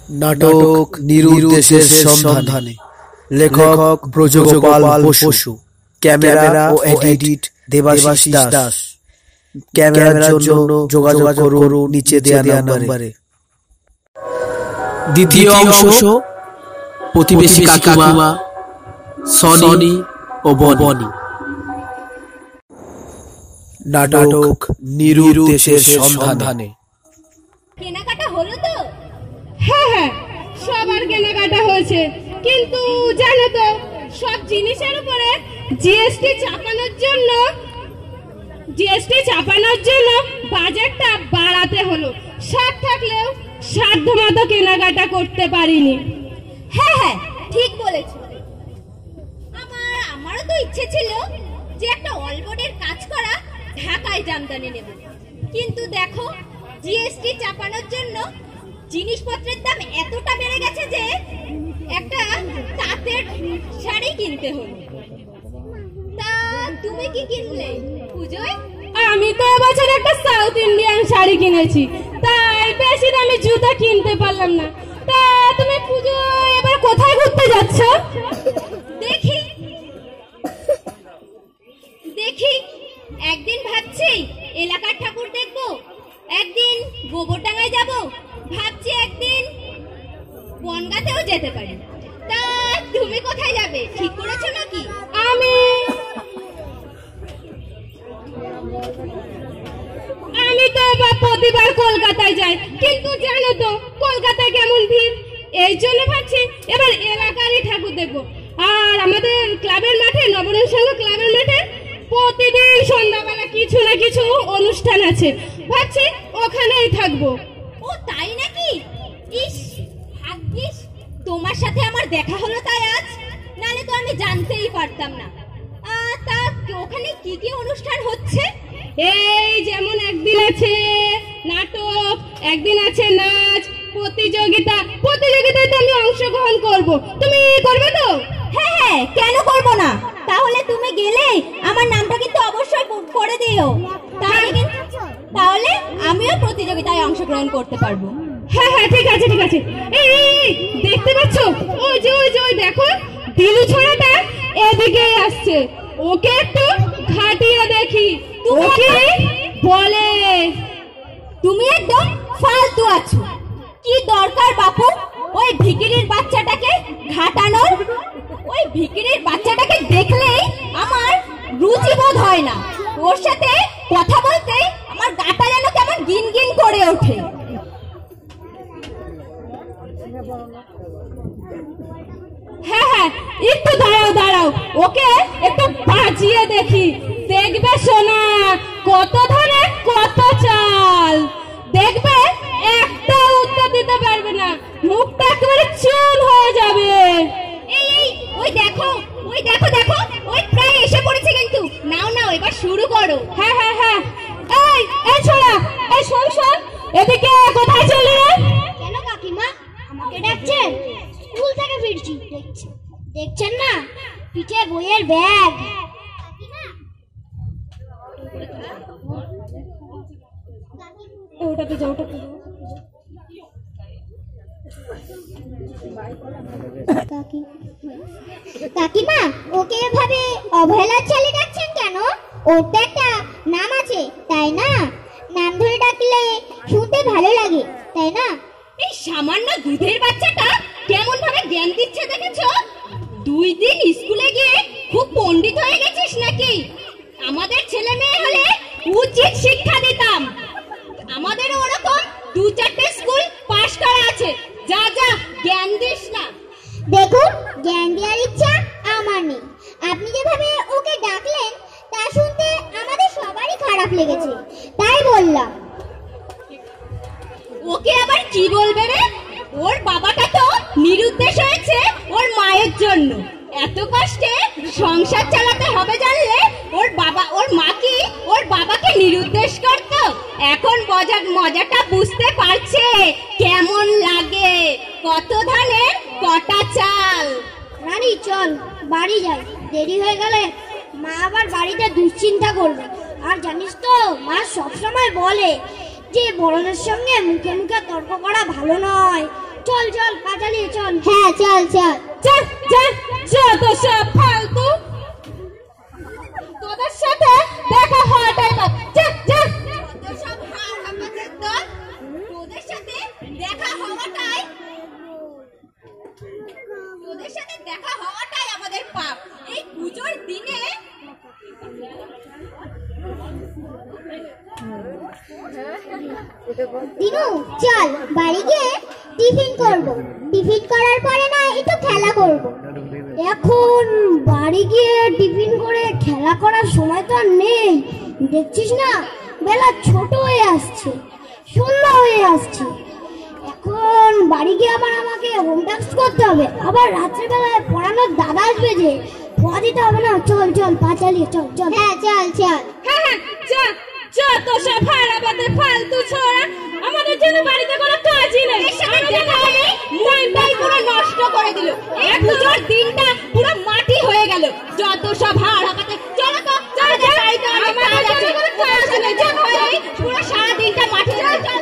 নাটক নিরুদ্দেশের সন্ধানে, লেখক ব্রজগোপাল বসু, ক্যামেরা ও এডিট দেবাশিস দাস। ক্যামেরার জন্য যোগাযোগ করুন নিচে দেয়া নম্বরে। দ্বিতীয় অংশ, প্রতিবেশী কাকিমা, সনি ও বনি। নাটক নিরুদ্দেশের সন্ধানে। কেনাকাটা হলো তো? হ্যাঁ হ্যাঁ, সবার কেনাকাটা হয়েছে, কিন্তু জানো তো সব জিনিসের উপরে জিএসটি চাপানোর জন্য বাজেটটা বাড়াতে হলো। সাত থাকলেও সাধ্যমতো কেনাকাটা করতে পারিনি। হ্যাঁ হ্যাঁ, ঠিক বলেছ। আমারও তো ইচ্ছে ছিল যে একটা অলবোর্ডের কাজ করা ঢাকায় জামদানি নেব, কিন্তু দেখো জিএসটি চাপানোর জন্য জিনিসপত্রের দাম এতটা বেড়ে গেছে যে একটা তাঁতের শাড়ি কিনতে হলো। তা তুমি কি কিনলে পুজোয়? আমি তো এবছর একটা সাউথ ইন্ডিয়ান শাড়ি কিনেছি, তাই বেশি দামি জুতো কিনতে পারলাম না। তা তুমি পুজো এবার কোথায় ঘুরতে যাচ্ছ? দেখি একদিন ভাবছি এলাকার ঠাকুর দেখবো, একদিন গোবরডাঙ্গায় যাব, ভাবছি একদিন বনগাঁতেও যেতে পারি। তা তুমি কোথায় যাবে ঠিক করেছো নাকি? আমি তো প্রতিবার কলকাতায় যাই, কিন্তু জানো তো কলকাতায় কেমন ভিড়, এই জন্য ভাবছি এবার এলাকারই ঠাকুর দেখবো। আর আমাদের ক্লাবের মাঠে, নবরণ সংঘ ক্লাবের মাঠে প্রতিদিন সন্ধ্যাবেলা কিছু না কিছু অনুষ্ঠান আছে, ভাবছি ওখানেই থাকবো। ও তাই নাকি? ইস, ভাগ্যিস তোমার সাথে আমার দেখা হলো তাই আজ, নালে তো আমি জানতেই পারতাম না। তা ওখানে কি কি অনুষ্ঠান হচ্ছে? এই যেমন একদিন আছে নাটক, একদিন আছে নাচ প্রতিযোগিতায় তো আমি অংশগ্রহণ করব। তুমি করবে তো? হ্যাঁ হ্যাঁ, কেন করব না। তাহলে তুমি গেলে আমার নামটা কিন্তু অবশ্যই করে দিও, তাহলে আমিও প্রতিযোগিতায় অংশগ্রহণ করতে পারবো। হ্যাঁ হ্যাঁ, ঠিক আছে ঠিক আছে। এই দেখতে পাচ্ছ, ওই যে দেখো দিলু ছড়াটা এদিকে আসছে, ওকে একটু ঘাটিয়ে দেখি ওকে বলে। তুমি একদম ফালতু আছো, কি দরকার বাপু ওই ভিখিরির বাচ্চাটাকে ঘাটানোর? ওই ভিখিরির বাচ্চাটাকে দেখলেই আমার রুচি বোধ হয় না, ওর সাথে কথা বলতেই আমার গাটা যেন কেমন গিন গিন করে ওঠে। হ্যাঁ হ্যাঁ, একটু দাঁড়াও, ওকে একটু বাজিয়ে দেখি। দেখবে সোনা, কত ধানে কত চাল। দেখবে একটা উত্তর দিতে পারবে না, মুখটা একেবারে চুল হয়ে যাবে। ওই দেখো ওই প্রায় এসে পড়েছে, কিন্তু নাও এবার শুরু করো। হ্যাঁ হ্যাঁ হ্যাঁ, এই ছোড়া, এই শোন, এদিকে কোথায় চলে? কেন কাকিমা, আমাকে ডাকছেন? স্কুল থেকে ফিরছি, দেখছেন না পিঠে বইয়ের ব্যাগ। ওটাতে যাও। কাকিমা, ওকে এভাবে অবহেলার চালে ডাকছেন কেন? ওর তো একটা নাম আছে তাই না? নাম ধরে ডাকলে শুনতে ভালো লাগে তাই না? এই সামান্য দুধের বাচ্চাটা কেমন ভাবে জ্ঞান দিচ্ছে দেখেছো? 2 দিন স্কুলে গিয়ে খুব পণ্ডিত হয়ে গেছিস নাকি? আমাদের ছেলে মেয়ে হলে উচিত শিক্ষা দিতাম, আমাদের ওরকম 2-4টে স্কুল পাশ করা আছে। যা জ্ঞান দিস না। দেখুন, জ্ঞান দেওয়ার ইচ্ছা আমার নেই। আপনি যেভাবে ওকে ডাকলেন তা শুনতে আমাদের সবারই খারাপ লেগেছে, তাই বললাম। ওকে আবার কি বলবে রে? ওর বাবাটা তো নিরুদ্দেশ হয়েছে ওর মায়ের জন্য। এত কষ্টে সংসার চালাতে হবে জানলে ওর মা কি ওর বাবাকে নিরুদ্দেশ করত? এখন মজাটা বুঝতে পারছে কেমন লাগে। কত ধানের কটা চাল। রানী চল বাড়ি যাই, দেরি হয়ে গেলে মা আবার বাড়িতে দুশ্চিন্তা করবে। আর জানিস তো মা সবসময় বলে যে বড়দের সঙ্গে মুখে মুখে তর্ক করা ভালো নয়। চল চল চল পা চালিয়ে চল। হ্যাঁ চল চল। যা যা যত সব ফালতু, তোদের সাথে দেখা হওয়াটাই পাপ। যা যা তোদের সব হার আমাদের দল, তোদের সাথে দেখা হওয়াটাই আমাদের পাপ। এই পুজোর দিনে দিনু চল বাড়ি গিয়ে টিফিন করব, টিফিন করার পরে না একটু খেলা করব। এখন বাড়ি গিয়ে টিফিন করে খেলা করার সময় তো আর নেই, দেখছিস না বেলা ছোট হয়ে আসছে, সন্ধ্যা হয়ে আসছে। এখন বাড়ি গিয়ে আবার আমাকে হোম টাস্ক করতে হবে, আবার রাত্রেবেলায় পড়ানোর দাদা আসবে, যে পড়া দিতে হবে না। চল চল পা চালিয়ে চল চল। হ্যাঁ চল চল। হ্যাঁ হ্যাঁ যা যত সব হার আমাদের ফালতু ছোড়া, আমাদের জন্য বাড়িতে কোনো কাজই নেই। মনটাই পুরো নষ্ট করে দিল, এই পুজোর দিনটা পুরো মাটি হয়ে গেল। যত সব হার আমাদের, চলো তো চলো তো বাড়িতে অনেক কাজ আছে, কাজ নেই যা হয়, পুরো সারা দিনটা মাটি। চল চল